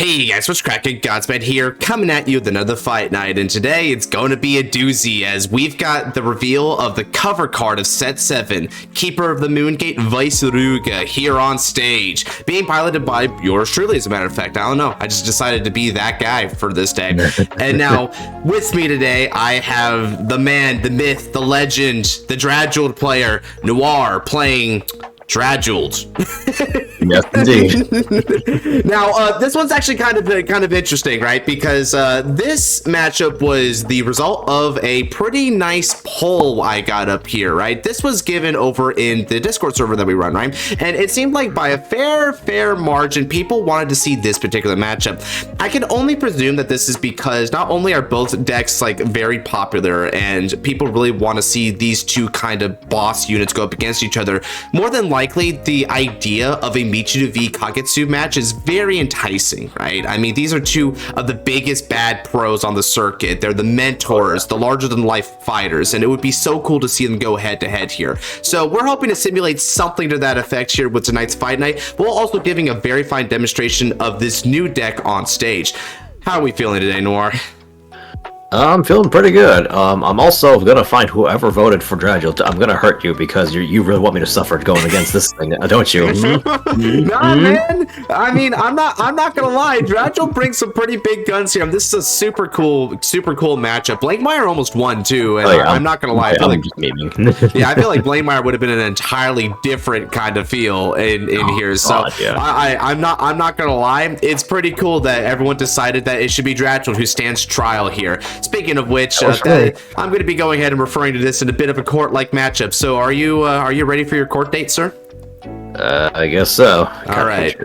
Hey guys, what's cracking? Godspeed here, coming at you with another fight night, and today it's going to be a doozy as we've got the reveal of the cover card of Set 7, Keeper of the Moongate Veissrugr, here on stage, being piloted by yours truly, as a matter of fact. I don't know, I just decided to be that guy for this day. And now, with me today, I have the man, the myth, the legend, the Drajeweled player, Noir, playing Drajeweled. Yes, indeed. Now, this one's actually kind of interesting, right? Because this matchup was the result of a pretty nice poll I got up here, right? This was given over in the Discord server that we run, right? And it seemed like by a fair margin, people wanted to see this particular matchup. I can only presume that this is because not only are both decks like very popular and people really want to see these two kind of boss units go up against each other, more than likely the idea of a Michiru v Kagetsu match is very enticing, right? I mean, these are two of the biggest bad pros on the circuit. They're the mentors, the larger than life fighters, and it would be so cool to see them go head to head here. So we're hoping to simulate something to that effect here with tonight's fight night, while also giving a very fine demonstration of this new deck on stage. How are we feeling today, Noir? I'm feeling pretty good. I'm also gonna find whoever voted for Drajeweled. I'm gonna hurt you because you really want me to suffer going against this thing, don't you? Nah, man. I mean, I'm not gonna lie. Drajeweled brings some pretty big guns here. This is a super cool matchup. Blankmeyer almost won too, and I'm not gonna lie. I feel like yeah, I feel like Blankmeyer would have been an entirely different kind of feel in here. So God, yeah. I'm not gonna lie. It's pretty cool that everyone decided that it should be Drajeweled who stands trial here. Speaking of which, I'm going to be going ahead and referring to this in a bit of a court-like matchup. So, are you ready for your court date, sir? I guess so. All right.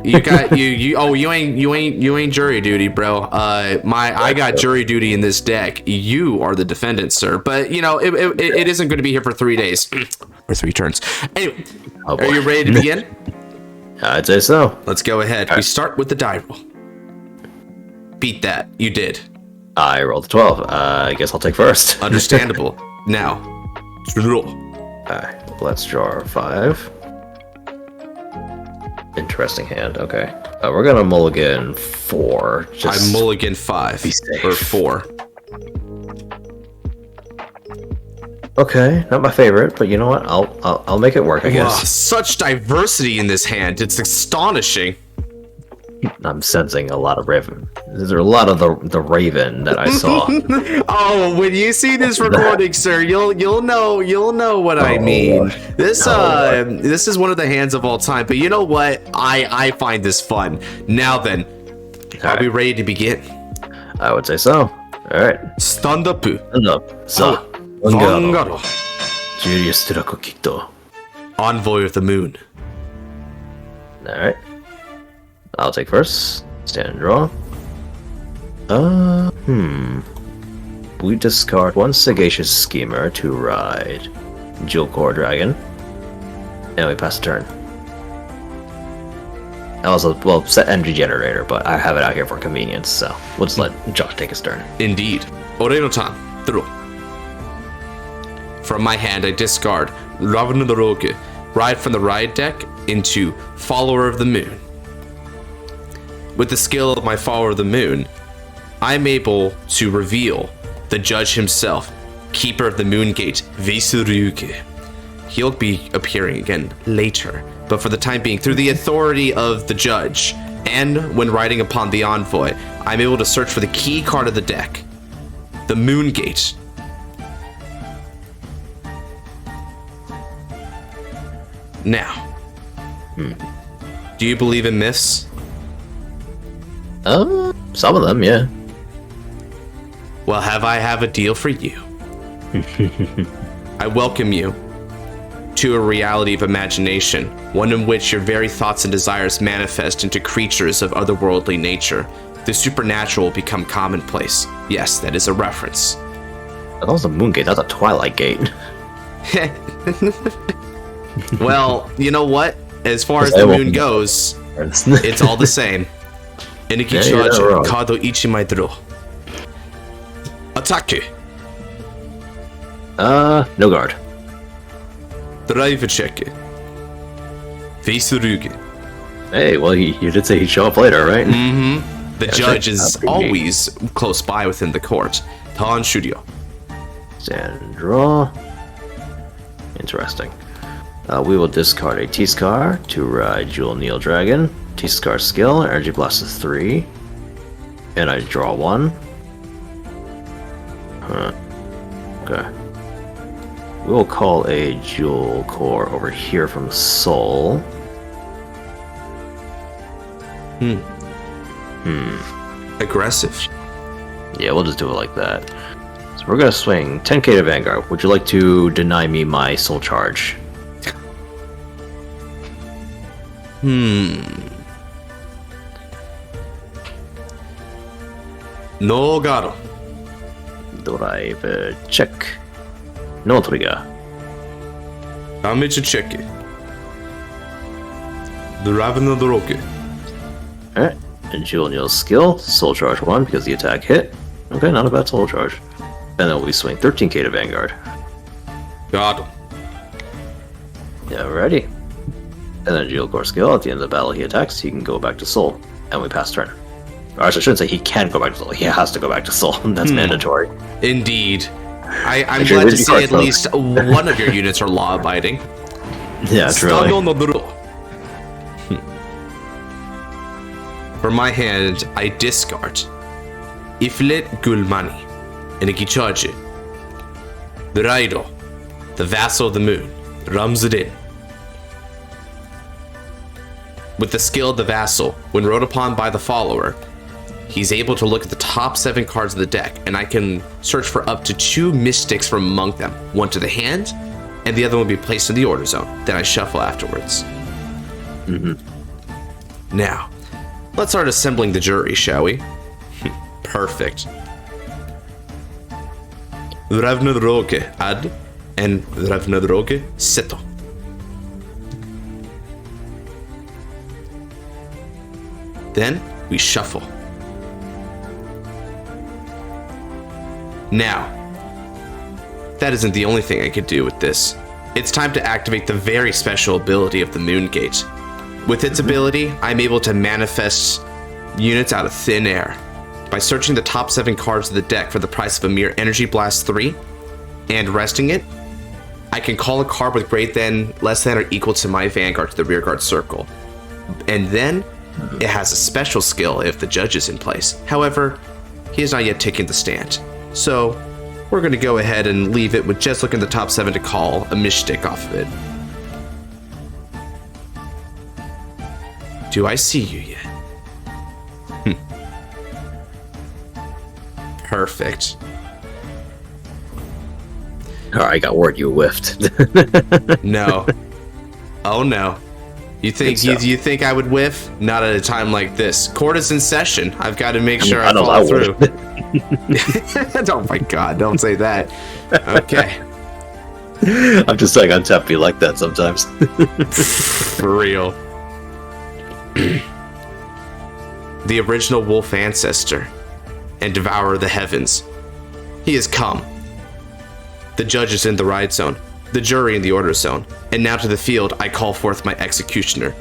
You ain't jury duty, bro. I got jury duty in this deck. You are the defendant, sir. But you know, it isn't going to be here for 3 days or 3 turns. Anyway, are you ready to begin? I'd say so. Let's go ahead. We start with the die roll. Beat that. You did. I rolled a 12. I guess I'll take first. Understandable. Now, roll. Alright, let's draw 5. Interesting hand. Okay. We're gonna mulligan 4. I mulligan 5 or 4. Okay, not my favorite, but you know what? I'll make it work, I guess. Wow, such diversity in this hand. It's astonishing. I'm sensing a lot of Raven. There's a lot of the Raven that I saw. Oh, when you see this recording, sir, you'll know what I mean. This is one of the hands of all time. But you know what? I find this fun. Now then, are we ready to begin? I would say so. All right. Stand up. Stand up. So, Vanguard. Julius Tirakokito. Envoy of the Moon. All right. I'll take first. Stand and draw. We discard 1 Sagacious Schemer to ride Jewel Core Dragon. And we pass a turn. I also, well, set Energy Generator, but I have it out here for convenience, so we'll just let Josh take his turn. Indeed. Oreno-tan, through. From my hand, I discard Ravenoroge, ride from the ride deck into Follower of the Moon. With the skill of my Follower of the Moon, I'm able to reveal the judge himself, Keeper of the Moongate, Veissrugr. He'll be appearing again later, but for the time being, through the authority of the judge, and when riding upon the Envoy, I'm able to search for the key card of the deck, the Moongate. Now, do you believe in myths? Some of them, yeah. Well, I have a deal for you. I welcome you to a reality of imagination, one in which your very thoughts and desires manifest into creatures of otherworldly nature. The supernatural will become commonplace. Yes, that is a reference. That was a Moongate, that's a Twilight Gate. Well, you know what? As far as the moon goes, it's all the same. Eniki charge, Kado Ichimai draw. Attack! No guard. Drive check. Veissrugr. Hey, well, you did say he'd show up later, right? Mm-hmm. The judge is that'd be always close by within the court. Tan Studio. Stand draw. Interesting. We will discard a T-Scar to ride Jewel Neil Dragon. T-Scar skill, Energy Blast is 3. And I draw 1. Huh. Okay. We will call a Jewel Core over here from Soul. Aggressive. Yeah, we'll just do it like that. So we're gonna swing 10k to Vanguard. Would you like to deny me my Soul Charge? No garo. Drive check. No trigger. Damage check. The Ravener the Rocket. Alright. And Jewel Neil's skill, Soul Charge 1 because the attack hit. Okay, not a bad Soul Charge. And then we swing 13k to Vanguard. Got him. Yeah, ready. And then Jewel Core skill, at the end of the battle he attacks, he can go back to Soul. And we pass turn. Or actually, I shouldn't say he can go back to Soul, he has to go back to Soul. That's mandatory. Indeed. I'm glad to say at least one of your units are law-abiding. Yeah, truly. For my hand, I discard Eilift Gullmani, Enikichaji, the Raido, the Vassal of the Moon, Ramsden. With the skill of the Vassal, when rode upon by the follower, he's able to look at the top 7 cards of the deck, and I can search for up to 2 mystics from among them, one to the hand, and the other one will be placed in the order zone. Then I shuffle afterwards. Now, let's start assembling the jury, shall we? Perfect. Ravnadroge ad and Ravnadroge seto. Then we shuffle. Now, that isn't the only thing I could do with this. It's time to activate the very special ability of the Moon Gate. With its ability, I'm able to manifest units out of thin air. By searching the top 7 cards of the deck for the price of a mere Energy Blast 3, and resting it, I can call a card with greater than, less than, or equal to my Vanguard to the rearguard circle. And then, it has a special skill if the judge is in place. However, he has not yet taken the stand. So, we're going to go ahead and leave it with just looking at the top 7 to call a Mystic off of it. Do I see you yet? Perfect. Alright, I got word you whiffed. No. Oh no. You think you think I would whiff? Not at a time like this. Court is in session. I've got to make sure I follow through. Oh my god, don't say that. Okay. I'm just saying untap be like that sometimes. For real. The original wolf ancestor and devourer of the heavens. He has come. The judge is in the ride zone, the jury in the order zone, and now to the field I call forth my executioner.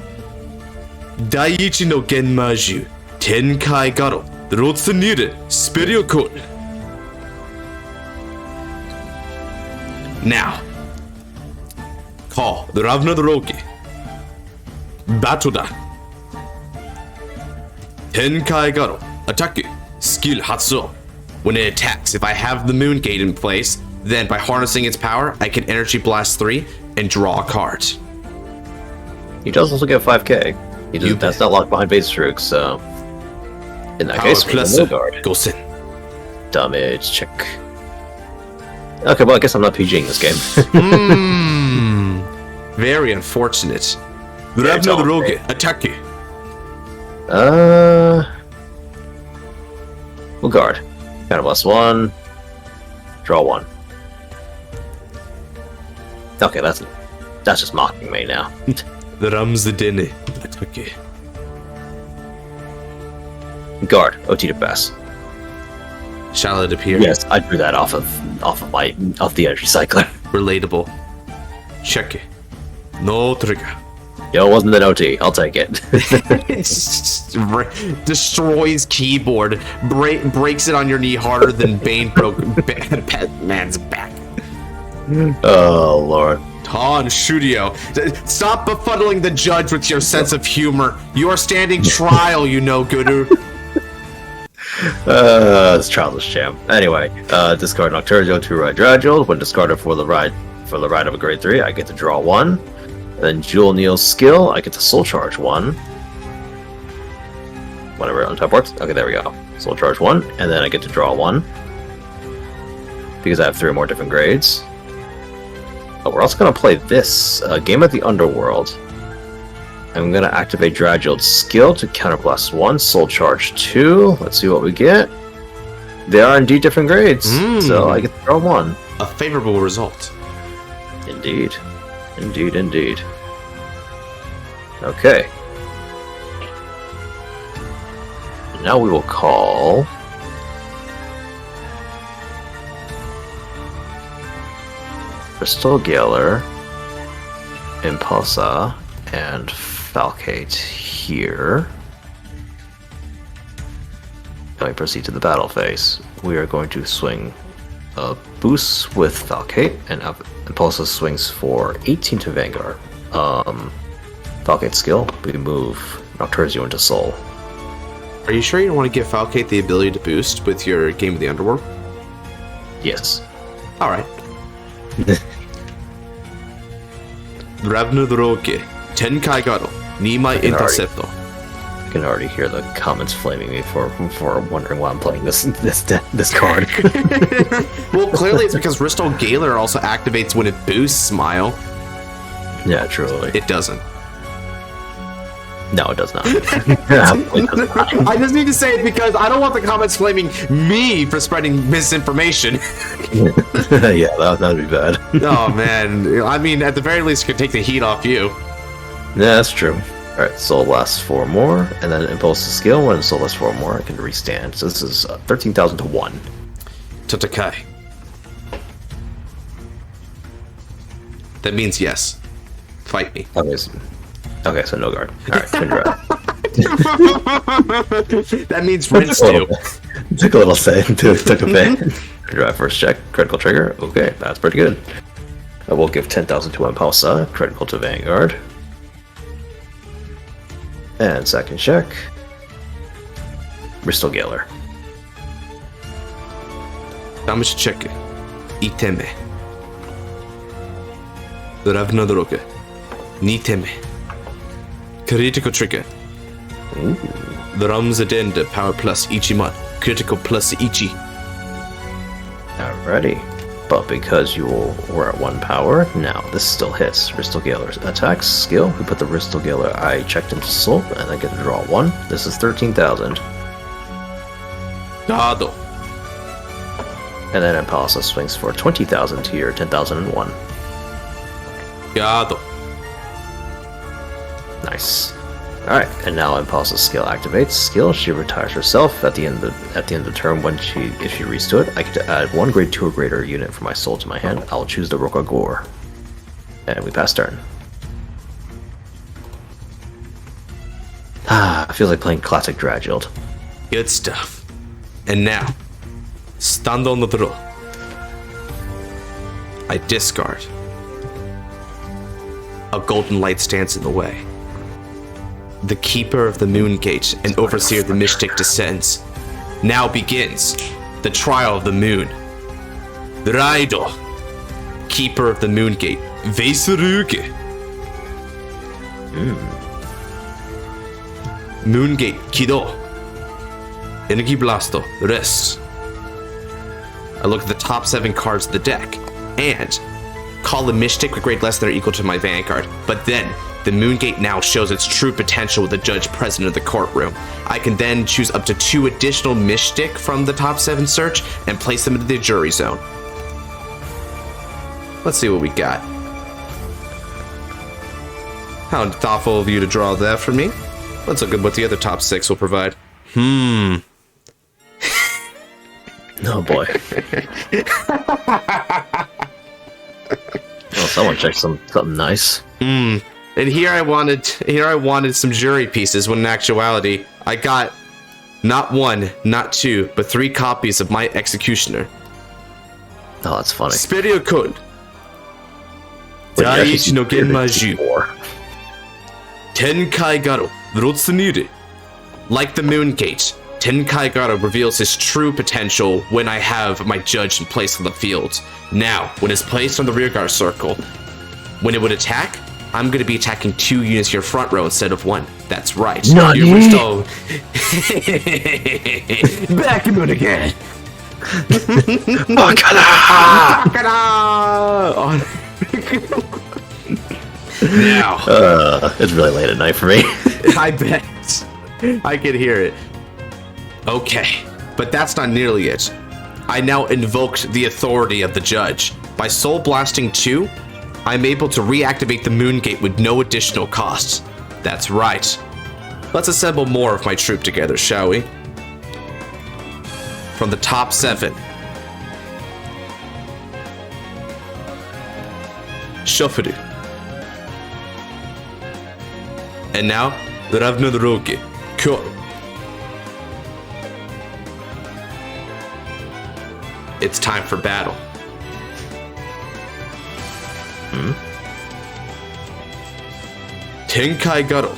Daiichi no Genmaju, Tenkai Garo, Rotsunire, Spiriokun. Now, call the Ravnadroge. Batoda. Tenkai Garo, attack, skill Hatsu. When it attacks, if I have the Moon Gate in place, then by harnessing its power, I can Energy Blast 3 and draw a card. He does also get 5k. He does, that's not locked behind Veissrugr, so... In that case, plus no guard. Goes in. Damage check. Okay, well, I guess I'm not PGing this game. Very unfortunate. Yeah, Ravnadroge, attack. We'll guard. Kind of +1. Draw 1. Okay, that's just mocking me now. The Ramsden, attack. Guard, OT to pass. Shall it appear? Yes, I drew that off of the energy cycler. Relatable. Check it. No trigger. Yo, it wasn't an OT. I'll take it. Destroys keyboard, breaks it on your knee harder than Bane broke Batman's back. Oh, Lord. Han Studio, stop befuddling the judge with your sense of humor. You are standing trial, you know, Guru. It's childish champ. Anyway, discard Nocturio to ride Drajeweled. When discarded for the ride of a grade 3, I get to draw 1. Then Jewel Neal's skill, I get to Soul Charge 1. Whatever on top works. Okay, there we go. Soul Charge 1, and then I get to draw 1. Because I have 3 more different grades. Oh, we're also going to play this Game of the Underworld. I'm going to activate Drajeweld's skill to counterblast 1, Soul Charge 2. Let's see what we get. They are indeed different grades, so I get to draw 1. A favorable result. Indeed. Indeed, indeed. Okay. Now we will call... Crystal Galer, Impulsa, and Falcate here. Now we proceed to the battle phase. We are going to swing a boost with Falcate, and Impulsa swings for 18 to Vanguard. Falcate's skill, we move Nocturio into Soul. Are you sure you don't want to give Falcate the ability to boost with your Game of the Underworld? Yes. Alright. Ravnudroke, Tenkai Garo, Nimai Intercepto. I can already hear the comments flaming me for wondering why I'm playing this card. Well, clearly it's because Ristal Galer also activates when it boosts Smile. Yeah, truly. It doesn't. No, it does not. It does not. I just need to say it because I don't want the comments flaming me for spreading misinformation. Yeah, that would be bad. Oh, man. I mean, at the very least, it could take the heat off you. Yeah, that's true. Alright, Soul lasts 4 more, and then Impulse to skill. When Soul lasts 4 more, I can restand. So this is 13,000 to 1. Totakai. That means yes. Fight me. Okay, so no guard. Alright, Twin Drive. That means rinse too. Took a little say. Took a bit. Drive first check. Critical trigger. Okay, that's pretty good. I will give 10,000 to Impulsa. Critical to Vanguard. And second check. Bristol Galer. Damage check. Iteme. Ravnodoroke. Niteme. Critical trigger. Ooh. The Rams Addenda, power plus Ichiman. Critical plus Ichi. Alrighty. But because you were at 1 power, now this still hits. Ristal Galer's attacks, skill. We put the Ristal Galer I checked into Soul, and I get to draw 1. This is 13,000. Gado. And then Impulsa swings for 20,000 to your 10,001. Gado. Nice. Alright, and now Impulsa's skill activates. Skill, she retires herself at the end of the turn. If she reads to it, I get to add 1 grade 2 or greater unit from my soul to my hand. I'll choose the Rokagor. And we pass turn. I feel like playing classic Drajeweled. Good stuff. And now, stand on the draw. I discard. A golden light stands in the way. The Keeper of the Moon Gate and Overseer of the Mystic descends. Now begins the Trial of the Moon. Raido, Keeper of the Moon Gate, Veissrugr. Moon Gate, Kido. Energy Blasto, Rest. I look at the top 7 cards of the deck and call a Mystic with grade less than or equal to my Vanguard, but then the Moongate now shows its true potential with the judge present in the courtroom. I can then choose up to 2 additional Mystic from the top 7 search and place them into the jury zone. Let's see what we got. How thoughtful of you to draw that for me. Let's look at what the other top 6 will provide. Oh boy. Well, someone checked something nice. And here I wanted some jury pieces when in actuality, I got not 1, not 2, but 3 copies of my Executioner. Oh, that's funny. Spirio Kun. Wait, you actually Daiichi see no Spirit Genmaju. before. Tenkai Garo. Rotsunire. Like the Moon Gate, Tenkai Garo reveals his true potential when I have my judge in place on the field. Now, when it's placed on the rearguard circle, when it would attack, I'm going to be attacking 2 units to your front row instead of 1. That's right. Nani? Your original... Back moon again! Bakara! Now. It's really late at night for me. I bet. I can hear it. Okay, but that's not nearly it. I now invoked the authority of the judge. By soul blasting 2, I'm able to reactivate the Moon Gate with no additional costs. That's right. Let's assemble more of my troop together, shall we? From the top 7. Shofuru. And now, the Ravnodoroge. Cool. It's time for battle. Tenkai Garo.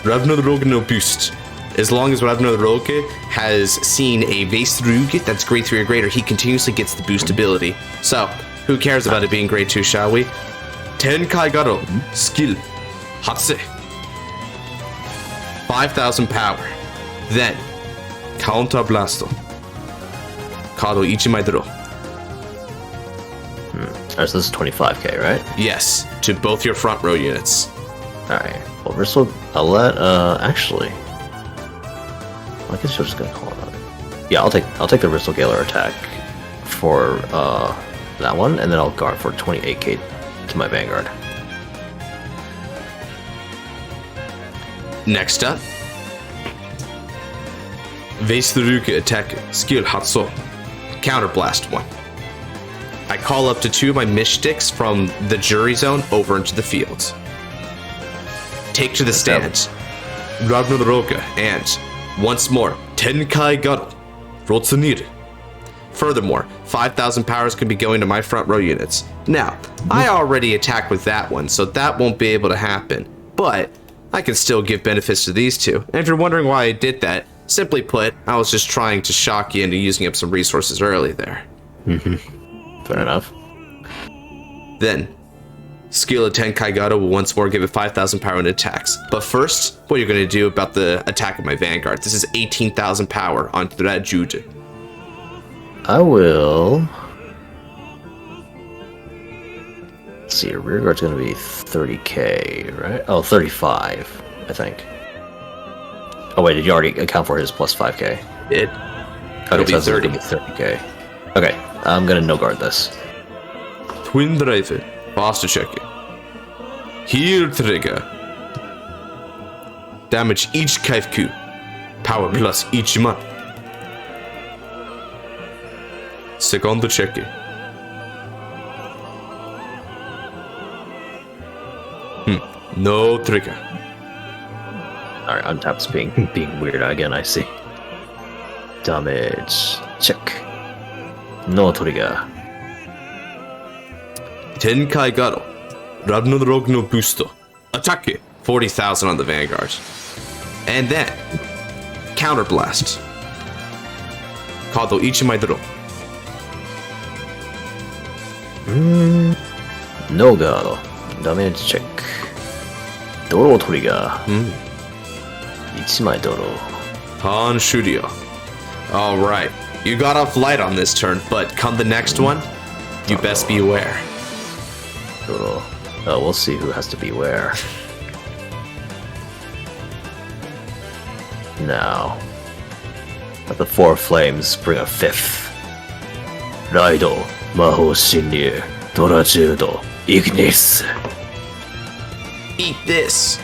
Ravnodoroge no boost. As long as Ravnodoroge has seen a Veissrugr that's grade 3 or greater, he continuously gets the boost ability. So, who cares about it being grade 2, shall we? Tenkai Garo. Skill. Hatse. 5,000 power. Then, Counter Blasto. Kado Ichimai draw. Alright, so this is 25k, right? Yes, to both your front row units. Alright. Well, Repsold, I'll let, actually... I guess you're just gonna call it out. Yeah, I'll take the Repsold Galar attack for, that one, and then I'll guard for 28k to my Vanguard. Next up, Veissrugr attack skill Hatso. Counterblast 1. I call up to 2 of my Mystics from the jury zone over into the field. Take to the stand. Ravnodoroge and, once more, Tenkai Garo. Rotsunire. Furthermore, 5,000 powers can be going to my front row units. Now, I already attacked with that one, so that won't be able to happen. But I can still give benefits to these 2. And if you're wondering why I did that, simply put, I was just trying to shock you into using up some resources early there. Fair enough. Then, skill of Tenkai Garo will once more give it 5,000 power in attacks. But first, what you're going to do about the attack of my Vanguard. This is 18,000 power on Drajeweled. I will... Let's see, your rearguard's gonna be 30k, right? Oh, 35, I think. Oh wait, did you already account for his plus 5k? It. Okay, so be 30. It's gonna be 30k. Okay, I'm gonna no guard this. Twin Drive. Faster check it. Heal trigger. Damage each Kaifku. Power plus each month. Secondo check it. No trigger. Alright, untap's being weird again, I see. Damage. Check. No trigger. Tenkai Garo. Ravnodoroge no boosto. Attack. 40,000 on the Vanguard. And then, Counterblast. Kado Ichimai draw. No guard. Damage check. Doro trigger. 1枚ドロー Han Shudio. Alright. You got off light on this turn, but come the next one, you best be aware. ドロー Oh, we'll see who has to beware. Now, let the 4 flames bring a 5th. Raido, Maho Shinryu, Drajeweled, Ignis. Eat this.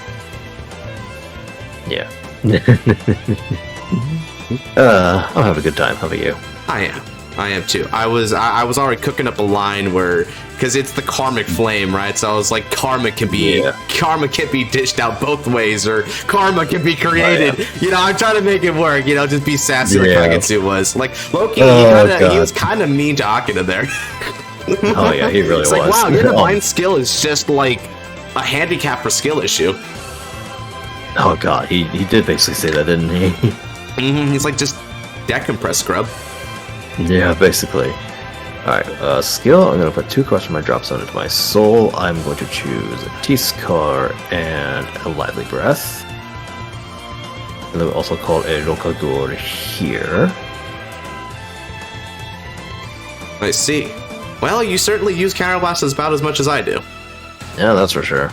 Yeah. I'm having a good time. How about you? I am. I am too. I was already cooking up a line where, because it's the karmic flame, right? So I was like, karma can be dished out both ways, or karma can be created. Oh, yeah. You know, I'm trying to make it work. You know, just be sassy like Kagetsu was. Like Loki, he was kind of mean to Akina there. Oh yeah, he really was. Like, wow, your divine skill is just like a handicap for skill issue. Oh god, he did basically say that, didn't he? He's like, just decompress, scrub. Yeah, basically. Alright, skill, I'm going to put 2 cards from my drop zone into my soul. I'm going to choose a T-Scar and a Lively Breath. And then we also call a Repsold here. I see. Well, you certainly use Counterblast about as much as I do. Yeah, that's for sure.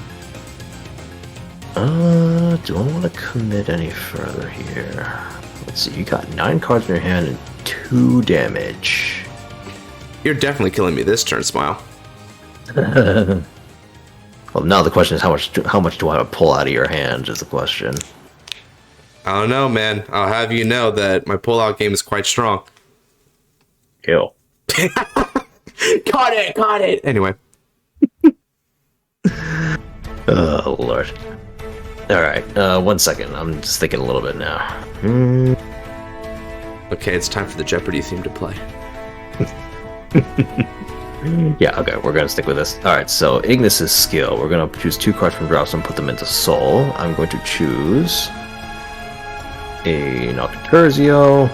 Do I want to commit any further here? Let's see, you got 9 cards in your hand and 2 damage. You're definitely killing me this turn, Smile. Well, now the question is how much do I have to pull out of your hand is the question. I don't know, man. I'll have you know that my pull-out game is quite strong. Kill. Got it! Anyway. Oh, Lord. Alright, 1 second. I'm just thinking a little bit now. Okay, it's time for the Jeopardy theme to play. Yeah, okay, we're gonna stick with this. Alright, so Ignis's skill. We're gonna choose 2 cards from drops and put them into Soul. I'm going to choose a Nocturzio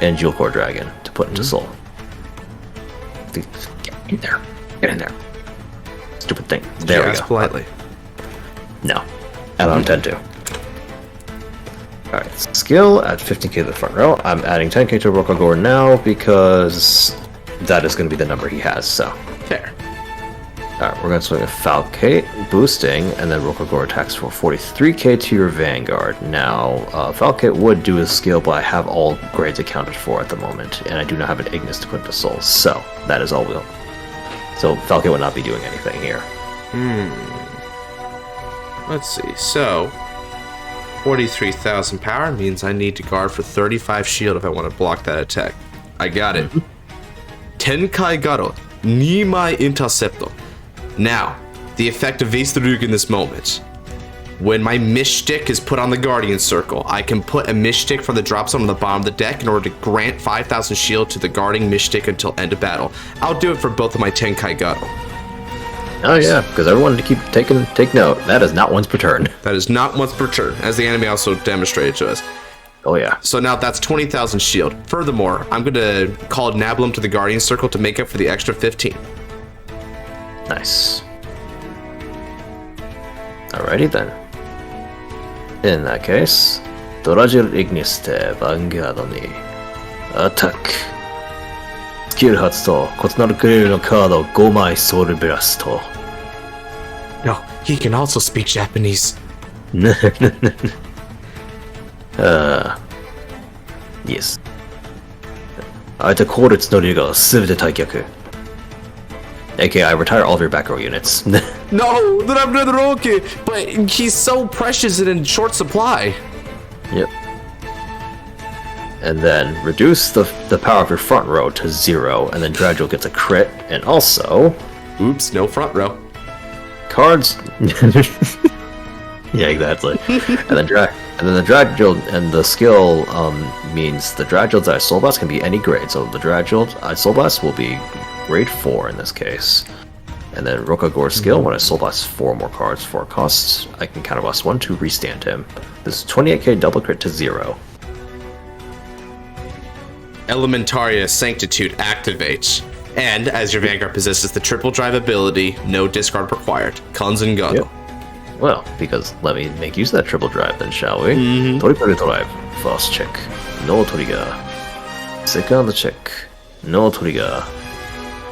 and Jewel Core Dragon to put into Soul. Get in there. Get in there. Stupid thing. There we go. Politely. No, I don't intend to. Alright, skill at 15k to the front row. I'm adding 10k to Repsold now because that is going to be the number he has, so. Fair. Alright, we're going to swing a Falcate, boosting, and then Repsold attacks for 43k to your Vanguard. Now, Falcate would do his skill, but I have all grades accounted for at the moment, and I do not have an Ignis to put into Soul, so that is all we'll. So, Falcate would not be doing anything here. Let's see, so 43,000 power means I need to guard for 35 shield if I want to block that attack. I got it. Tenkai Garo, Nimai Intercepto. Now, the effect of Veissrugr in this moment. When my Mystic is put on the Guardian Circle, I can put a Mystic from the drop zone on the bottom of the deck in order to grant 5,000 shield to the guarding Mystic until end of battle. I'll do it for both of my Tenkai Garo. Oh yeah, because everyone to take note. That is not once per turn. That is not once per turn, as the anime also demonstrated to us. Oh yeah. So now that's 20,000 shield. Furthermore, I'm going to call Nablum to the Guardian Circle to make up for the extra 15. Nice. Alrighty then. In that case, Drajeweled Igniste Vanguard ni Attack. スキル発動、異なるクレールのカードを5枚ソウルブラスト。No, he can also speak Japanese. Yes. 相手後列のリーガーを全て退却。AKA, I retire all of your back row units. No, then I'm another okay, but he's so precious and in short supply. Yep. And then reduce the power of your front row to 0, and then Drajeweled gets a crit, and also... Oops, no front row. Cards... Yeah, exactly. and then the Drajeweled, and the skill means the Drajeweled that I Soul Blast can be any grade, so the Drajeweled I Soul Blast will be grade 4 in this case. And then Repsold skill, when I Soul Blast 4 more cards for costs, I can counterblast 1 to restand him. This is 28k double crit to 0. Elementaria Sanctitude activates. And, as your Vanguard possesses the triple drive ability, no discard required. Kanzen Gado. Yep. Well, because let me make use of that triple drive then, shall we? Triple drive. First check. No trigger. Second check. No trigger.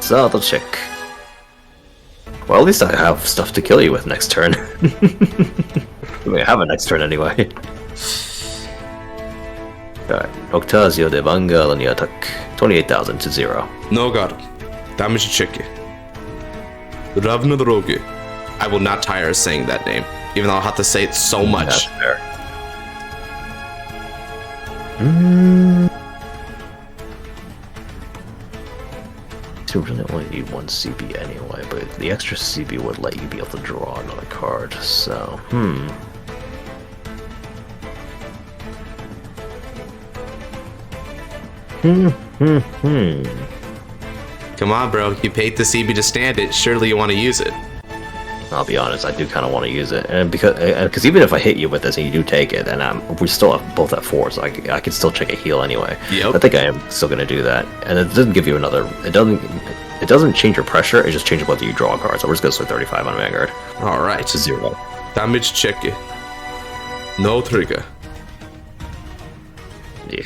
Third check. Well, at least I have stuff to kill you with next turn. I mean, I have a next turn anyway. Alright, Nocturzio de Vanguard ni attack 28,000 to 0. No god. Damage check. Ravnadroge. I will not tire of saying that name, even though I'll have to say it so much. That's fair. 2 really only need 1 CB anyway, but the extra CB would let you be able to draw another card, so, Come on, bro. You paid the CB to stand it. Surely you want to use it. I'll be honest, I do kind of want to use it, and because even if I hit you with this and you do take it, and we still have both at 4, so I can still check a heal anyway. Yep. I think I am still going to do that, and it doesn't give you another. It doesn't change your pressure. It just changes whether you draw a card. So we're just going to swing 35 on Vanguard. All right. 0. Damage check. No trigger. Yeah.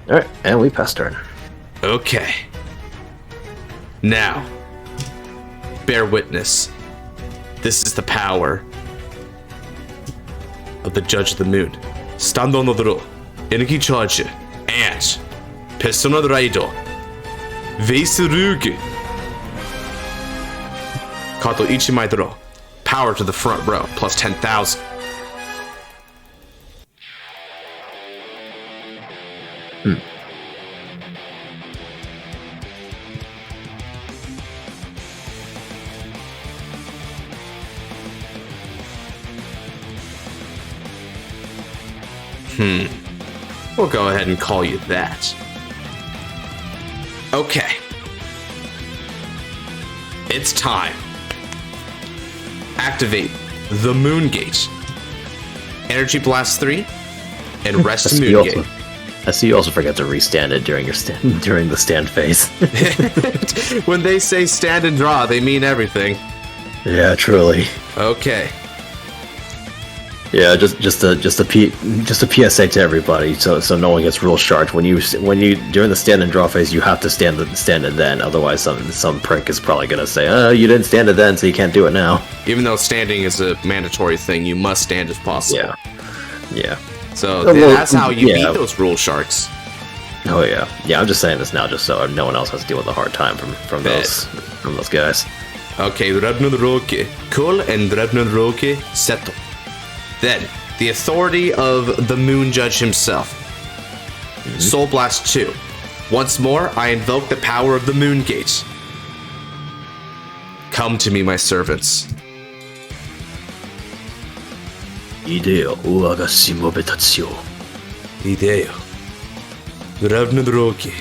All right, and we pass turn. Okay. Now, bear witness. This is the power of the Judge of the Moon. Stand on the draw. Energy charge. And Persona Raido. Veissrugr. Kato Ichimai draw. Power to the front row. Plus 10,000. We'll go ahead and call you that. Okay. It's time. Activate the Moon Gate. Energy Blast 3 and Rest Moon Gate. I see you also forget to restand it during your during the stand phase. When they say stand and draw, they mean everything. Yeah, truly. Okay. Yeah, just a PSA to everybody, so no one gets real sharp. When you during the stand and draw phase, you have to stand it then. Otherwise, some prick is probably gonna say, you didn't stand it then, so you can't do it now. Even though standing is a mandatory thing, you must stand if possible. Yeah. So that's how you beat those rule sharks. Oh yeah. I'm just saying this now, just so no one else has to deal with a hard time from those guys. Okay, Drajeweled, Kull and Drajeweled settle. Then, the authority of the Moon Judge himself. Soul Blast 2. Once more, I invoke the power of the Moon Gate. Come to me, my servants. Ideo uaga shimobetatsuyo. Ideo. Drajeweled.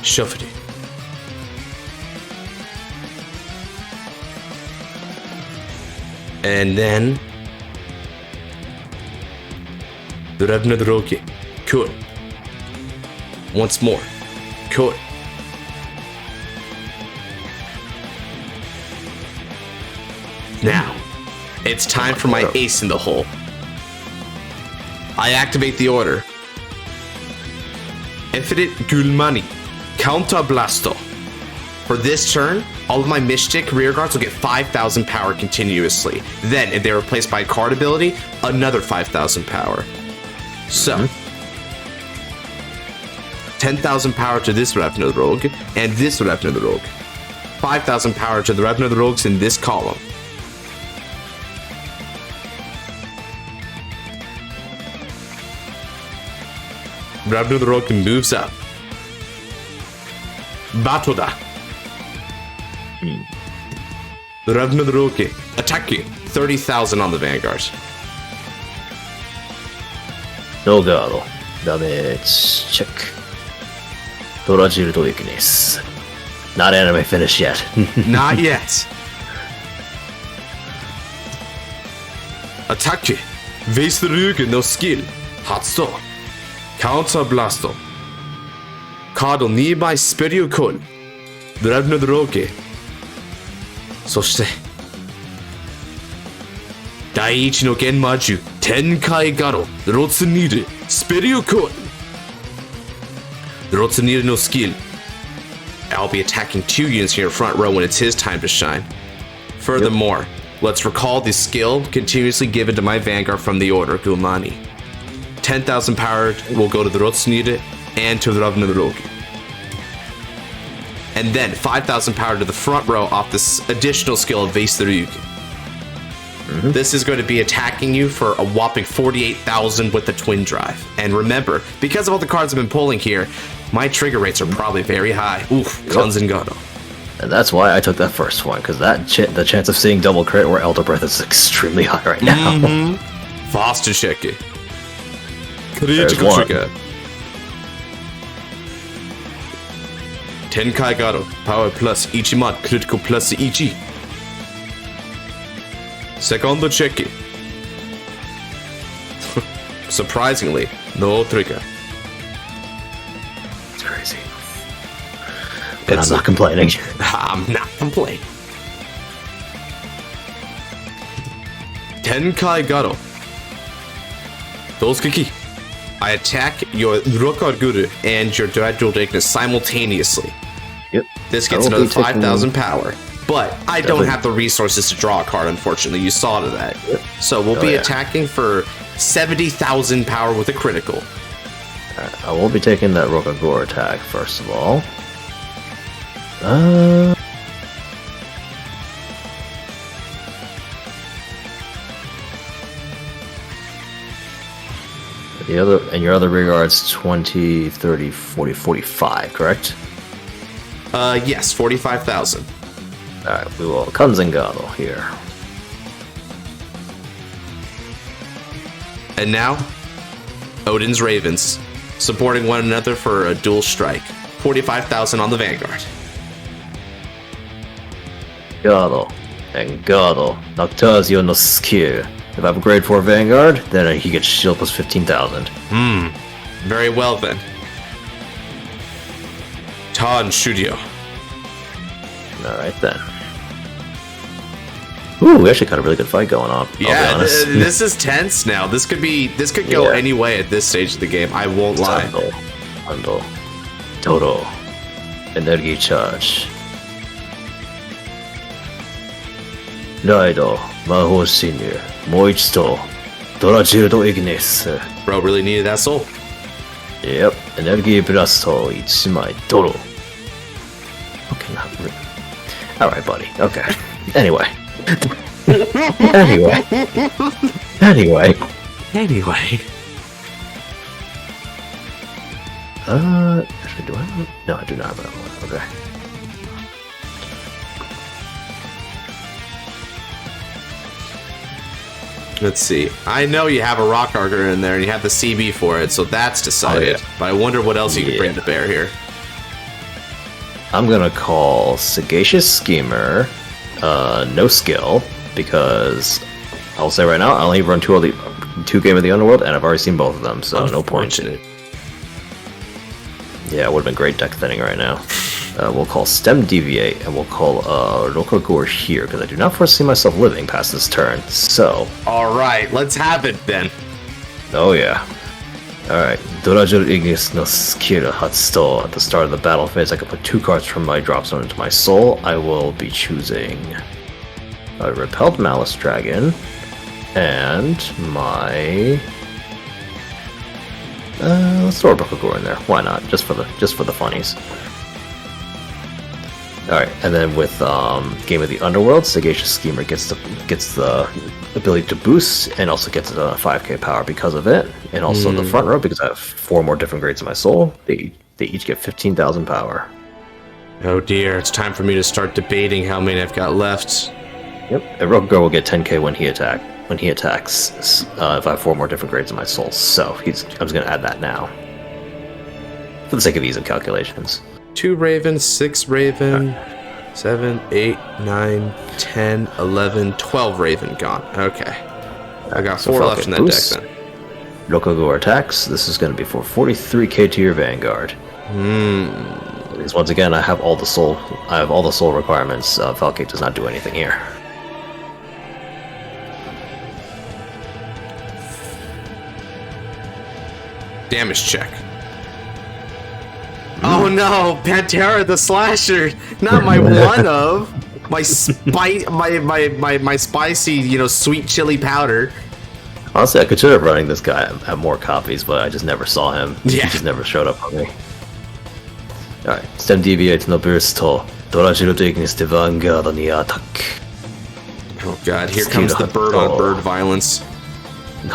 Shuffle. And then Drajeweled. Cool. Once more. Cool. Now, it's time for my ace in the hole. I activate the order. Eilift Gullmani. Counter Blasto. For this turn, all of my Mystic rear guards will get 5,000 power continuously. Then, if they're replaced by a card ability, another 5,000 power. So, 10,000 power to this Drajeweled and this Drajeweled. 5,000 power to the Drajeweled in this column. Drajeweled moves up. Batoda. Drajeweled attacking 30,000 on the Vanguard. No gado. Damage check. Drajeweled weakness. Not anime finish yet. Not yet. Attack. Veissrugr no skill. Hatsu. Counter blasto. Cardを2枚スペリオコール。ドラブのドローケ。そして、第一の玄魔獣、天界ガロ、ロツニール、スペリオコール。ロツニールのスキル。I'll be attacking 2 units here in front row when it's his time to shine. Furthermore, let's recall the skill continuously given to my Vanguard from the Order, Gullmani. 10,000 power will go to the Rotsnide and to the Drajeweled. And then 5,000 power to the front row off this additional skill of Veissrugr. This is going to be attacking you for a whopping 48,000 with the twin drive. And remember, because of all the cards I've been pulling here, my trigger rates are probably very high. Oof, Kanzengado. And that's why I took that first one, because the chance of seeing double crit or Elder Breath is extremely high right now. Faster check it. Critical trigger. Tenkai Garo, power plus Ichiman, critical plus Ichi. Secondo check it. Surprisingly, no trigger. It's crazy. But I'm not complaining. I'm not complaining. Tenkai Garo. Doskiki. I attack your Rokar Guru and your Drajeweled Ignis simultaneously. Yep. This gets another 5,000 power. But I don't have the resources to draw a card, unfortunately. You saw to that. Yep. So we'll be attacking for 70,000 power with a critical. Right, I will be taking that Rokagor attack, first of all. Your other regards 20, 30, 40, 45, correct? Yes, 45,000. Alright, we will Kanzengado here. And now, Odin's Ravens, supporting one another for a dual strike. 45,000 on the Vanguard. Gado. And Gado. Noctazio no skill. If I have a grade 4 Vanguard, then he gets shield plus 15,000. Very well then. Tan Studio. Alright then. Ooh, we actually got a really good fight going on. Yeah, I'll be honest. this is tense now. This could go any way at this stage of the game. I won't lie. Handle. Todo. Energy charge. Raido. Mahou Senior. Moichito. Drajeweled Ignis. Bro really needed that soul. Yep. Energy Blasto. Ichimai. Todo. Okay, not really. Alright, buddy. Okay. Anyway. Anyway. Actually, do I have a... No, I do not have that one. Okay. Let's see. I know you have a Rock Arger in there and you have the CB for it, so that's decided. But I wonder what else you can bring to bear here. I'm gonna call Sagacious Schemer no skill, because I'll say right now I only run two Game of the Underworld and I've already seen both of them, so no point. Yeah, it would have been great deck thinning right now. We'll call Stem Deviate and we'll call Rokagor here, because I do not foresee myself living past this turn. So alright, let's have it then. Oh yeah. Alright, Drajeweled Ignis no skill Hatsuto. At the start of the battle phase, I can put 2 cards from my drop zone into my soul. I will be choosing a Repelled Malice Dragon and my let's throw a Rokagor in there. Why not? Just for the funnies. Alright, and then with Game of the Underworld, Sagacious Schemer gets the ability to boost, and also gets a 5k power because of it. And also the front row, because I have 4 more different grades in my soul, they each get 15,000 power. Oh dear, it's time for me to start debating how many I've got left. Yep, and Rokagor will get 10k when he attacks, if I have 4 more different grades in my soul. So I'm just gonna add that now. For the sake of ease of calculations. 2 Raven, 6 Raven, 7, 8, 9, 10, 11, 12 Raven gone. Okay. I got 4 left in that deck then. Rokagor attacks. This is going to be for 43k to your Vanguard. Because once again, I have all the soul requirements. Falcate does not do anything here. Damage check. Oh no, Pantera the Slasher! Not my one of my spicy, sweet chili powder. Honestly, I considered running this guy at more copies, but I just never saw him. Yeah. He just never showed up on me. Alright, Stem Deviate no Burst to Drajeweled Ignis de Vanguard ni attack. Oh god, here comes the bird-on-bird violence.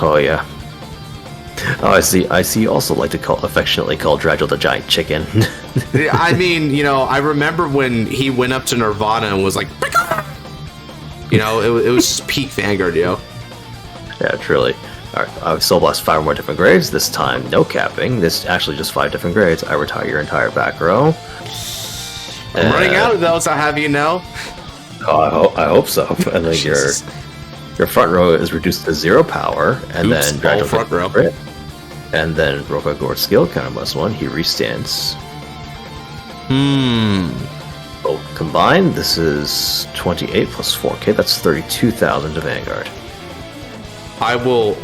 Oh yeah. Oh, I see. You also like to affectionately call Drajeweled a giant chicken. I mean, I remember when he went up to Nirvana and was like, it was just peak Vanguard, Yeah, truly. Alright, I've Soul Blast 5 more different grades. This time, no capping. This actually just 5 different grades. I retire your entire back row. I'm running out of those, I'll have you know. Oh, I hope so. And then your front row is reduced to 0 power, and then all front row. Crit. And then Vanguard skill, counter +1. He restands. Oh, combined, this is 28 plus 4k. That's 32,000 to Vanguard. I will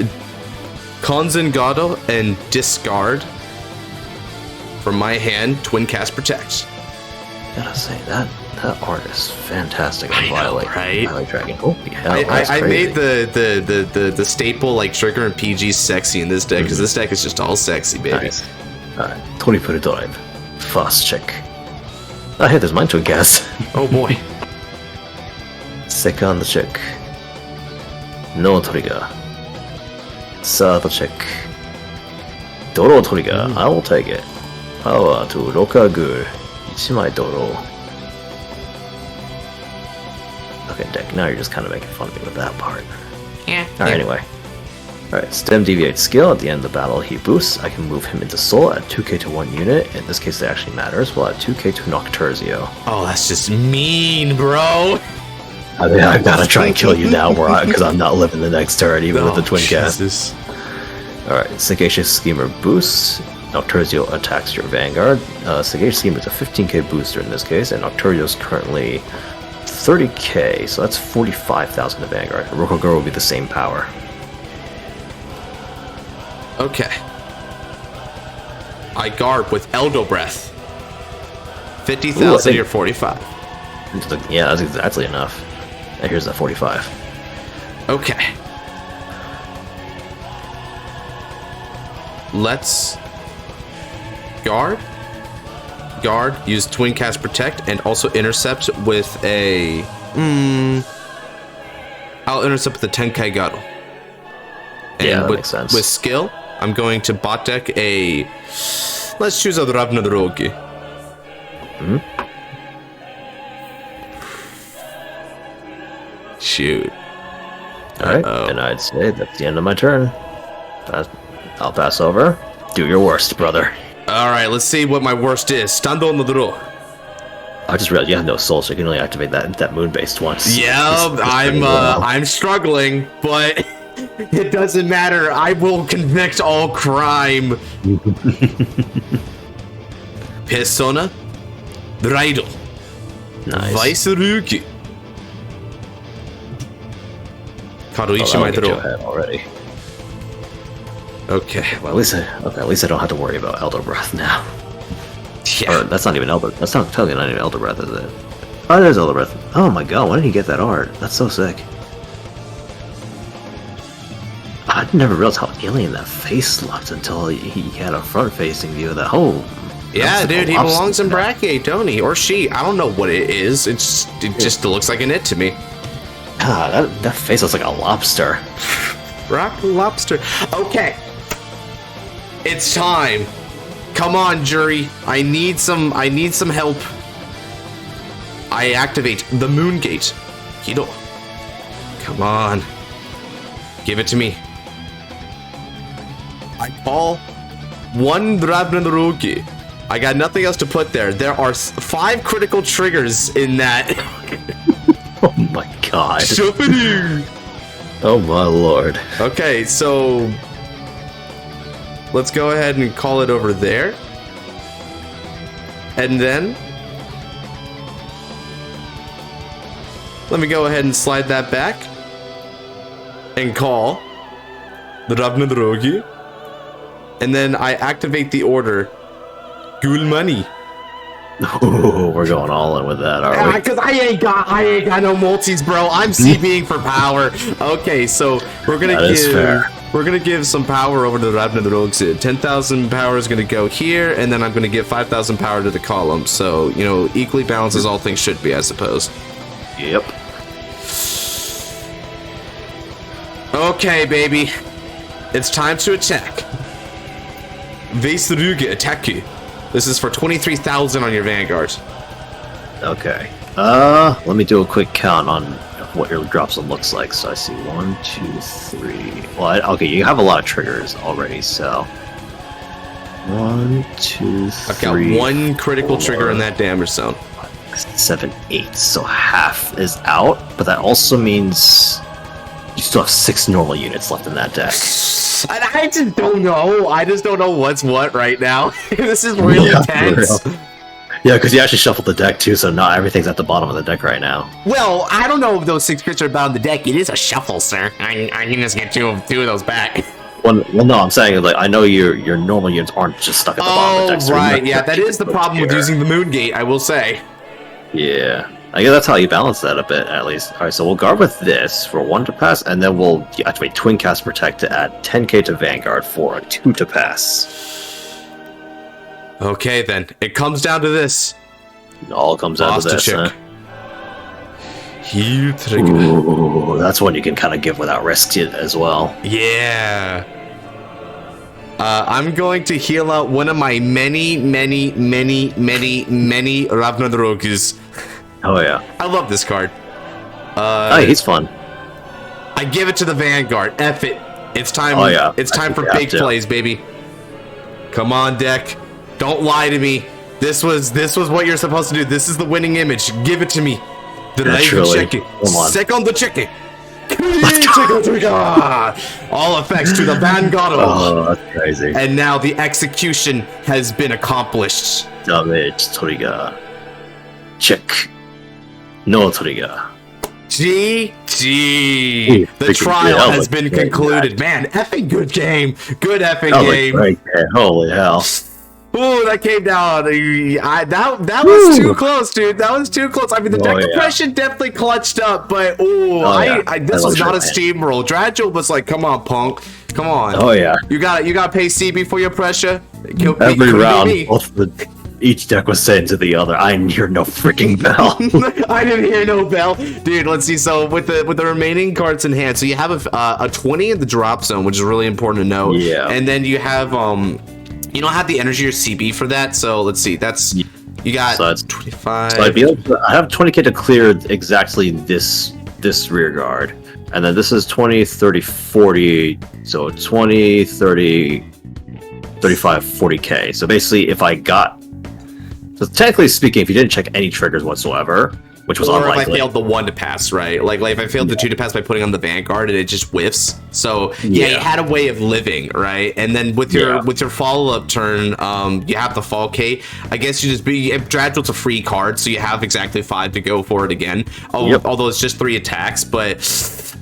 Konzengado and discard from my hand Twincast Protect. Gotta say, that art is fantastic. I know, right? Violet Dragon. Holy hell, I made the staple like trigger and PG sexy in this deck because this deck is just all sexy, baby. Nice. Alright, 20 for the dive. Fast check. Oh, hey, there's mine Twincast. Oh boy. Second check. No trigger. Third check. Doro trigger. I will take it. Power to Rokagu. 1枚ドロー. Okay, deck, now you're just kind of making fun of me with that part. Yeah. Alright, anyway. Alright, Stem Deviate skill. At the end of the battle, he boosts. I can move him into Soul at 2k to 1 unit. In this case, that actually matters. Well, at 2k to Nocturzio. Oh, that's just mean, bro. I mean, I've got to try and kill you now because I'm not living the next turn, even with the Twincast. Alright, Sagacious Schemer boosts. Nocturzio attacks your Vanguard. Sagacious Schemer is a 15k booster in this case, and Nocturzio is currently 30k, so that's 45,000 to Vanguard. Rokugan will be the same power. Okay. I guard with Eldo Breath. 50,000 or 45. Yeah, that's exactly enough. And here's that 45. Okay. Let's guard, use Twincast Protect, and also intercept with a... I'll intercept with the Tenkai Garo. And yeah, that makes sense. With skill, I'm going to bot deck a... Let's choose a Ravnadrogi. Shoot. Alright, and I'd say that's the end of my turn. I'll pass over. Do your worst, brother. Alright, let's see what my worst is. Stando no draw. I just realized you have no soul, so you can only activate that moon-based once. Yeah, I'm struggling, but it doesn't matter. I will convict all crime. Persona, Dreidel, Nice. Veissrugr, Karuichi my draw. Already. Okay. Well, at least I don't have to worry about Elder Breath now. Yeah. Or, that's not even Elder. That's not totally not even Elder Breath, is it? Oh, there's Elder Breath. Oh my god, when did he get that art? That's so sick. I never realized how alien that face looked until he had a front-facing view of that whole. Yeah, dude, he belongs in Brachiate, don't he? Or she. I don't know what it is. It just looks like an it to me. God, that face looks like a lobster. Rock lobster. Okay. It's time. Come on, jury. I need some help. I activate the Moon Gate. Kido. Come on. Give it to me. I call one Drabnanruki. I got nothing else to put there. There are 5 critical triggers in that. Oh my god. Shuffling. Oh my lord. Okay, so let's go ahead and call it over there. And then let me go ahead and slide that back and call the Ravnadrogi. And then I activate the order Gullmani. Ooh, we're going all in with that, aren't we? Because I ain't got no multis, bro. I'm CBing for power. Okay, so we're gonna give some power over to the Ravnadrogi. 10,000 power is gonna go here, and then I'm gonna give 5,000 power to the column. So equally balanced as all things should be, I suppose. Yep. Okay, baby. It's time to attack. Veissrugr attack you. This is for 23,000 on your Vanguard. Okay. Let me do a quick count on what your drop zone looks like. So I see 1, 2, 3. Well, okay, you have a lot of triggers already, so 1, 2, 3. I've got 1 critical trigger in that damage zone. 7, 8. So half is out, but that also means you still have 6 normal units left in that deck. I just don't know. I just don't know what's what right now. This is really intense. Yeah, because you actually shuffled the deck too, so not everything's at the bottom of the deck right now. Well, I don't know if those 6 crits are bound the deck. It is a shuffle, sir. I can just get two of those back. Well, no, I'm saying, like, I know your normal units aren't just stuck at the bottom of the deck. So right, yeah, that is the problem with using the Moon Gate, I will say. Yeah, I guess that's how you balance that a bit, at least. Alright, so we'll guard with this for 1 to pass, and then we'll activate Twincast Protect to add 10k to Vanguard for a 2 to pass. Okay, then. It comes down to this. It all comes out of this, huh? Heel trigger. Ooh, that's one you can kind of give without risk as well. Yeah. I'm going to heal out one of my many Ravnadrogus. Oh, yeah. I love this card. Oh, he's fun. I give it to the Vanguard. F it. It's time. Oh, yeah. It's time for big plays, baby. Come on, deck. Don't lie to me. This was what you're supposed to do. This is the winning image. Give it to me. Did I even check it? Second the check it. All effects to the Vanguard. Oh, that's crazy. And now the execution has been accomplished. Damage trigger. Check. No trigger. GG. The trial has been concluded. Man, effing good game. Good effing game. Great game. Holy hell. Ooh, that came down. That was too close, dude. That was too close. I mean, the deck compression definitely clutched up, but this was not a steamroll. Drajeweled was like, "Come on, punk, come on." Oh yeah. You got to pay CB for your pressure. Every round, each deck was saying to the other, "I hear no freaking bell." I didn't hear no bell, dude. Let's see. So with the remaining cards in hand, so you have a 20 in the drop zone, which is really important to note. Yeah. And then you have you don't have the energy or CB for that, so let's see. That's you got 25. So I have 20k to clear exactly this rear guard, and then this is 20, 30, 40. So 20, 30, 35, 40k. So basically, if I got, so technically speaking, if you didn't check any triggers whatsoever, which was unlikely. Or if I failed the 1 to pass, right? Like if I failed the 2 to pass by putting on the Vanguard and it just whiffs. So yeah, you had a way of living, right? And then with your follow-up turn, you have the Fall K. I guess you just Drajeweld's a free card, so you have exactly 5 to go for it again. Although it's just 3 attacks, but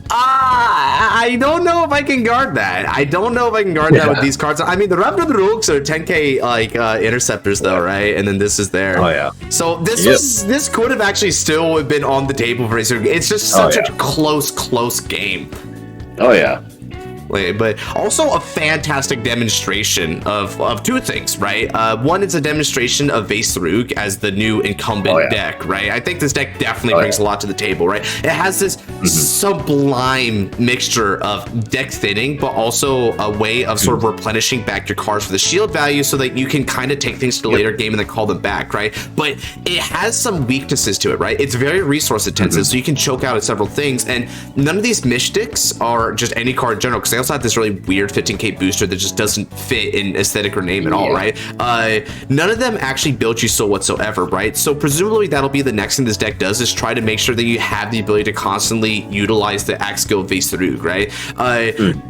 I don't know if I can guard that. I don't know if I can guard that with these cards. I mean, the Ravnadrogus are 10k like interceptors though, right? And then this is there. Oh yeah. So this could have actually still been on the table for Veissrugr. It's just such a close game. Oh yeah. But also a fantastic demonstration of 2 things, right? One, it's a demonstration of Veissrugr as the new incumbent deck, right? I think this deck definitely brings a lot to the table, right? It has this sublime mixture of deck thinning, but also a way of sort of replenishing back your cards for the shield value so that you can kind of take things to the later game and then call them back, right? But it has some weaknesses to it, right? It's very resource intensive, so you can choke out at several things, and none of these mystics are just any card in general, because they also have this really weird 15k booster that just doesn't fit in aesthetic or name at all, right? None of them actually build you so whatsoever, right? So presumably that'll be the next thing this deck does, is try to make sure that you have the ability to constantly utilize the axe skill of Veissrugr, right?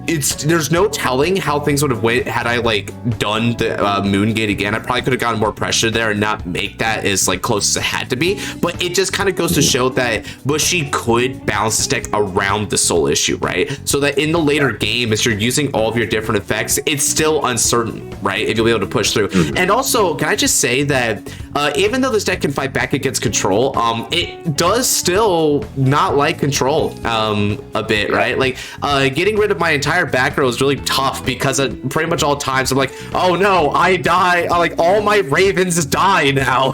There's no telling how things would have went had I like done the Moon Gate again. I probably could have gotten more pressure there and not make that as like close as it had to be, but it just kind of goes to show that Bushy could balance this deck around the soul issue, right? So that in the later game, as you're using all of your different effects, it's still uncertain, right, if you'll be able to push through. And also, can I just say that even though this deck can fight back against control, it does still not like control a bit, right? Like getting rid of my entire back row is really tough because at pretty much all times I'm like, oh no, I die, like all my ravens die now.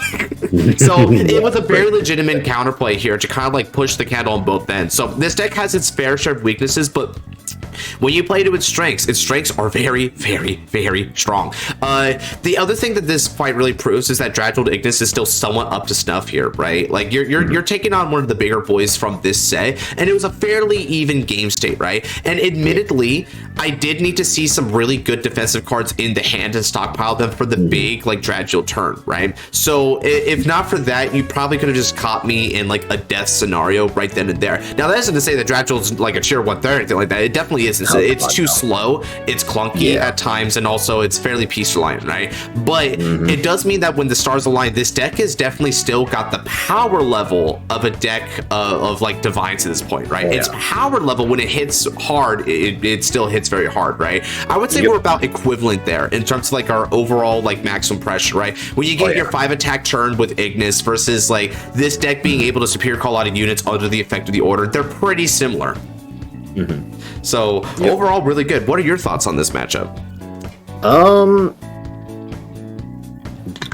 So it was a very legitimate counterplay here to kind of like push the candle on both ends. So this deck has its fair share of weaknesses, but When you play it with strengths, its strengths are very, very, very strong. The other thing that this fight really proves is that Drajeweled Ignis is still somewhat up to snuff here, right? Like you're taking on one of the bigger boys from this set, and it was a fairly even game state, right? And admittedly, I did need to see some really good defensive cards in the hand and stockpile them for the big like Drajeweld turn, right? So if not for that, you probably could have just caught me in like a death scenario right then and there. Now that isn't to say that Drajeweld's like a tier 1 third or anything like that. It definitely isn't. It's too slow, it's clunky at times, and also it's fairly piece reliant, right? But it does mean that when the stars align, this deck has definitely still got the power level of a deck of like divines at this point, right? Its power level, when it hits hard, it still hits very hard, right? I would say we're about equivalent there in terms of like our overall like maximum pressure, right? When you get your 5 attack turn with Ignis versus like this deck being able to superior call out of units under the effect of the order, they're pretty similar. So overall, really good. What are your thoughts on this matchup?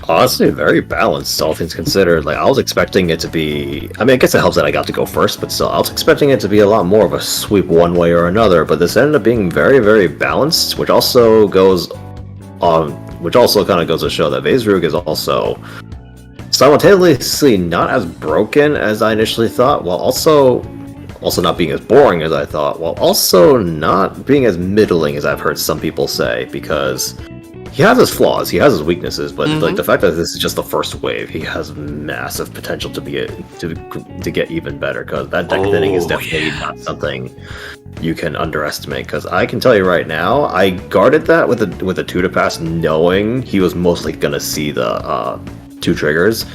Honestly, very balanced, all things considered. Like, I was expecting it to be... I mean, I guess it helps that I got to go first, but still, I was expecting it to be a lot more of a sweep one way or another, but this ended up being very, very balanced, which also goes on... Which also kind of goes to show that Veissrugr is also simultaneously not as broken as I initially thought, while also not being as boring as I thought, while also not being as middling as I've heard some people say, because he has his flaws, he has his weaknesses, but like the fact that this is just the first wave, he has massive potential to get even better, because that deck thinning is definitely not something you can underestimate. Because I can tell you right now, I guarded that with a 2 to pass, knowing he was mostly gonna see the 2 triggers.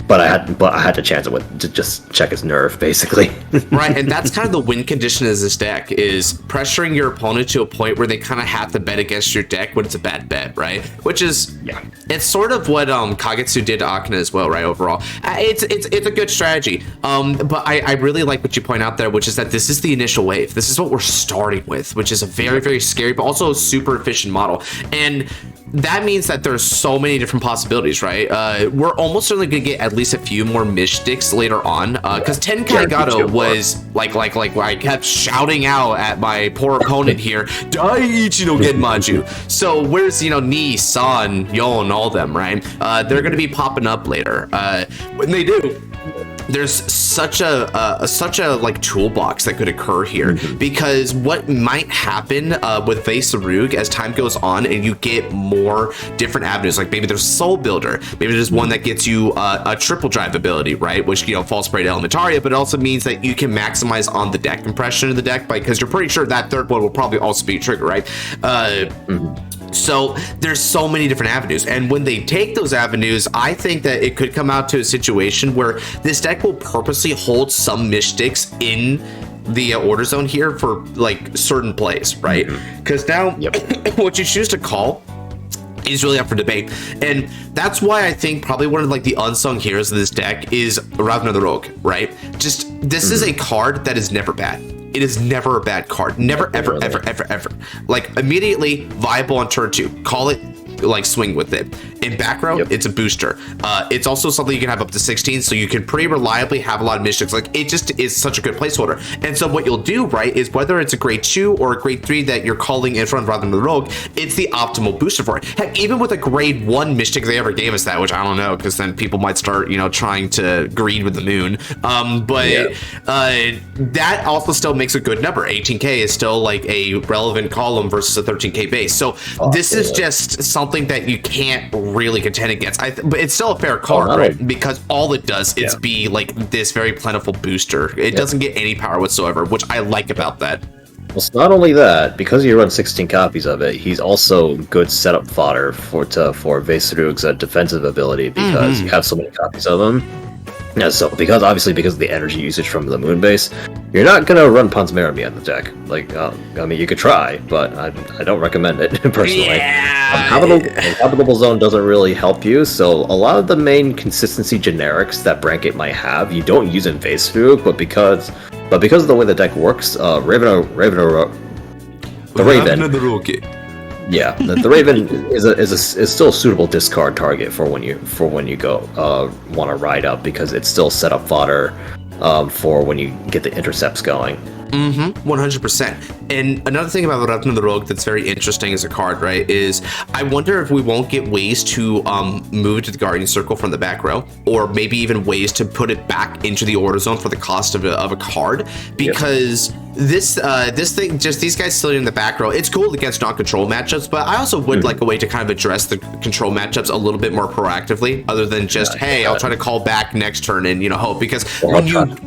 But I had to chance it to just check his nerve, basically. Right, and that's kind of the win condition of this deck, is pressuring your opponent to a point where they kind of have to bet against your deck when it's a bad bet, right? Which is, it's sort of what Kagetsu did to Akane as well, right? Overall, it's a good strategy. But I really like what you point out there, which is that this is the initial wave. This is what we're starting with, which is a very, very scary, but also a super efficient model. And that means that there's so many different possibilities, right? We're almost certainly gonna get at least a few more mystics later on, because Tenkai Gato was like I kept shouting out at my poor opponent here, Daiichi no Genmaju. So where's Ni, San, Yon, all them, right? They're gonna be popping up later. When they do, there's such a like toolbox that could occur here, because what might happen with Veissrugr as time goes on and you get more different avenues, like maybe there's Soul Builder, maybe there's one that gets you a triple drive ability, right, which falls prey to Elementaria, but it also means that you can maximize on the deck compression of the deck, because you're pretty sure that third one will probably also be a trigger, right? So there's so many different avenues, and when they take those avenues, I think that it could come out to a situation where this deck will purposely hold some mystics in the order zone here for like certain plays, right? Because now what you choose to call is really up for debate, and that's why I think probably one of like the unsung heroes of this deck is Ravna the Rogue, right? Just this is a card that is never bad. It is never a bad card. Never, ever, ever, ever, ever. Like, immediately viable on turn 2. Call it, like, swing with it. In back row, it's a booster. It's also something you can have up to 16, so you can pretty reliably have a lot of mystics. Like, it just is such a good placeholder. And so what you'll do, right, is whether it's a grade 2 or a grade 3 that you're calling in front rather than the rogue, it's the optimal booster for it. Heck, even with a grade 1 mystic, they ever gave us that, which I don't know, because then people might start, trying to greed with the moon. That also still makes a good number. 18k is still like a relevant column versus a 13k base. So this is just something that you can't really contend against. But it's still a fair card, right? Because all it does is be like this very plentiful booster. It doesn't get any power whatsoever, which I like about that. Well, it's not only that, because you run 16 copies of it, he's also good setup fodder for Veissrugr's defensive ability, because you have so many copies of them. Yeah, so because of the energy usage from the moon base, you're not gonna run Pansmerami on the deck. Like, I mean, you could try, but I don't recommend it personally. Habitable Zone doesn't really help you, so a lot of the main consistency generics that Brancate might have, you don't use in Veissrugr, but because of the way the deck works, the Raven. Yeah, the Raven is still a suitable discard target for when you go want to ride up, because it's still setup fodder for when you get the intercepts going. 100%. And another thing about Raptor the Rogue that's very interesting as a card, right, is I wonder if we won't get ways to move to the Guardian Circle from the back row, or maybe even ways to put it back into the Order Zone for the cost of a card, because this thing, just these guys still in the back row, it's cool against non-control matchups, but I also would like a way to kind of address the control matchups a little bit more proactively, other than just, hey, I'll try to call back next turn and, hope, because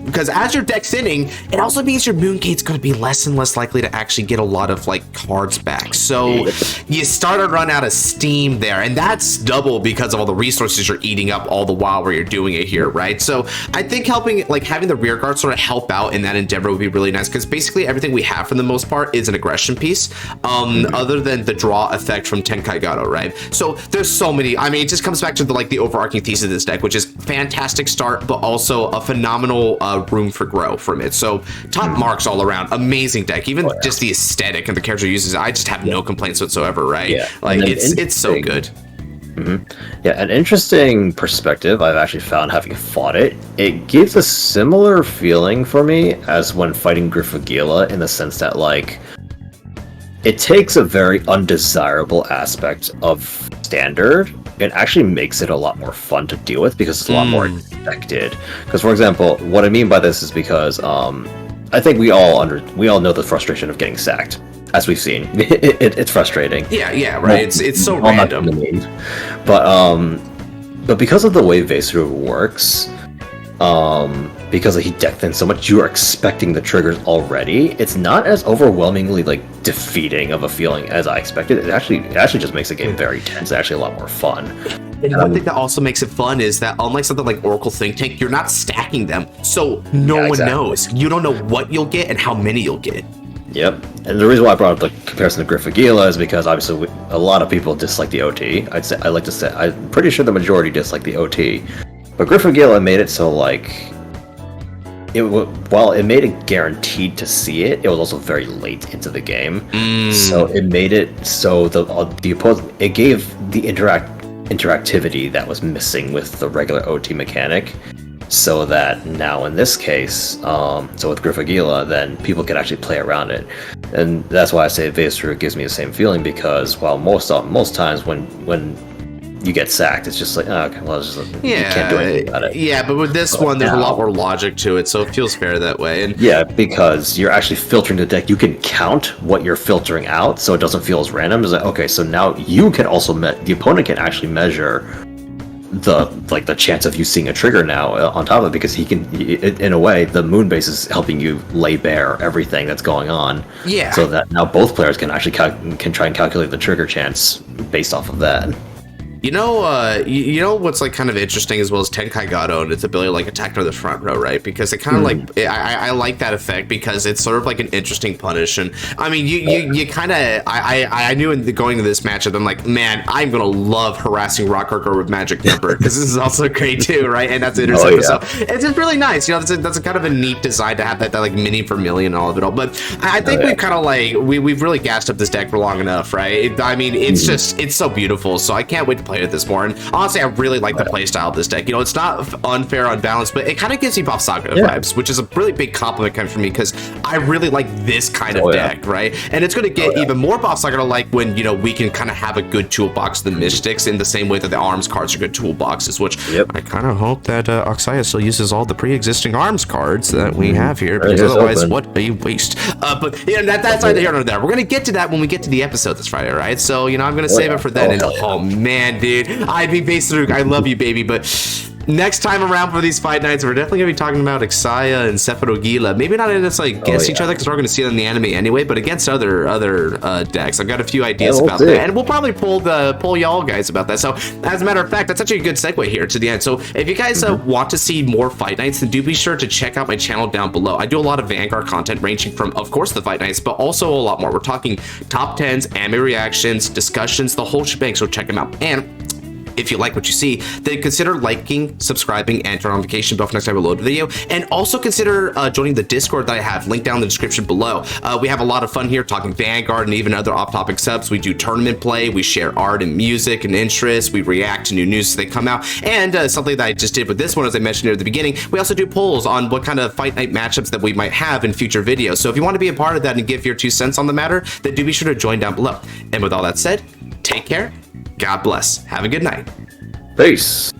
because as your deck's thinning, it also means your Moongate's going to be less and less likely to actually get a lot of cards back. So you start to run out of steam there, and that's double because of all the resources you're eating up all the while where you're doing it here, right? So I think having the rear guard sort of help out in that endeavor would be really nice, because basically everything we have for the most part is an aggression piece, other than the draw effect from Tenkai Gato, right? So there's so many. I mean, it just comes back to the overarching thesis of this deck, which is fantastic start, but also a phenomenal room for growth from it. So top marks all around, amazing deck. Even just the aesthetic and the character uses, I just have no complaints whatsoever, right? It's so good. Yeah, an interesting perspective I've actually found having fought it. It gives a similar feeling for me as when fighting Griffagila, in the sense that it takes a very undesirable aspect of standard. It actually makes it a lot more fun to deal with because it's a lot more expected. Because, for example, what I mean by this is because I think we all know the frustration of getting sacked. As we've seen, it's frustrating. Yeah, right. It's so random. But because of the way Veissrugr works, because he decked in so much, you are expecting the triggers already. It's not as overwhelmingly defeating of a feeling as I expected. It actually just makes the game very tense. It's actually a lot more fun. And one thing that also makes it fun is that, unlike something like Oracle Think Tank, you're not stacking them, so no one knows. You don't know what you'll get and how many you'll get. Yep, and the reason why I brought up the comparison to Griffagila is because obviously a lot of people dislike the OT. I'm pretty sure the majority dislike the OT, but Griffagila made it so while it made it guaranteed to see it, it was also very late into the game. So it made it so the opposing, it gave the interactivity that was missing with the regular OT mechanic. So that now in this case, so with Griffagila, then people can actually play around it, and that's why I say Veissrugr gives me the same feeling, because while most times when you get sacked, it's just you can't do anything about it. Yeah, but with this one, there's a lot more logic to it, so it feels fair that way. And because you're actually filtering the deck, you can count what you're filtering out, so it doesn't feel as random. It's okay, so now you can also the opponent can actually measure the chance of you seeing a trigger now on top of it, because he can, in a way, the moon base is helping you lay bare everything that's going on. Yeah. So that now both players can actually can try and calculate the trigger chance based off of that. You know what's kind of interesting as well as Tenkai Gato and its ability to attack to the front row, right? Because it kind of I like that effect because it's sort of an interesting punish. And I mean, you kind of I knew going into this matchup, I'm like, man, I'm gonna love harassing Rockharker with Magic Number, because this is also great too, right? And that's interceptor. So it's just really nice. That's a kind of a neat design to have that mini Vermilion and all of it all. But I think we've kind of we've really gassed up this deck for long enough, right? I mean, it's just it's so beautiful. So I can't wait to play it this more. And honestly, I really like the playstyle of this deck. It's not unfair, unbalanced, but it kind of gives me Bob Saga vibes, which is a really big compliment coming from me, because I really like this kind of deck, right? And it's going to get even more Bob Saga when we can kind of have a good toolbox of the Mystics, in the same way that the arms cards are good toolboxes, which I kind of hope that Oxaya still uses all the pre-existing arms cards that we have here, because otherwise, what a waste. But that's neither here nor there. We're going to get to that when we get to the episode this Friday, right? So I'm going to save it for then. Oh man, dude, I be Veissrugr, I love you, baby, but next time around for these fight nights, we're definitely going to be talking about Oxaya and Sephiroth. Maybe not necessarily against each other, because we're going to see it in the anime anyway, but against other decks. I've got a few ideas about that, and we'll probably pull y'all guys about that. So, as a matter of fact, that's actually a good segue here to the end. So, if you guys want to see more fight nights, then do be sure to check out my channel down below. I do a lot of Vanguard content, ranging from, of course, the fight nights, but also a lot more. We're talking top 10s, anime reactions, discussions, the whole shebang, so check them out. And If you like what you see, then consider liking, subscribing, and turn on the notification bell for next time we load a video. And also consider joining the Discord that I have linked down in the description below. We have a lot of fun here talking Vanguard and even other off-topic subs. We do tournament play, we share art and music and interests, we react to new news as they come out. And something that I just did with this one, as I mentioned here at the beginning, we also do polls on what kind of fight night matchups that we might have in future videos. So if you want to be a part of that and give your 2 cents on the matter, then do be sure to join down below. And with all that said, take care. God bless. Have a good night. Peace.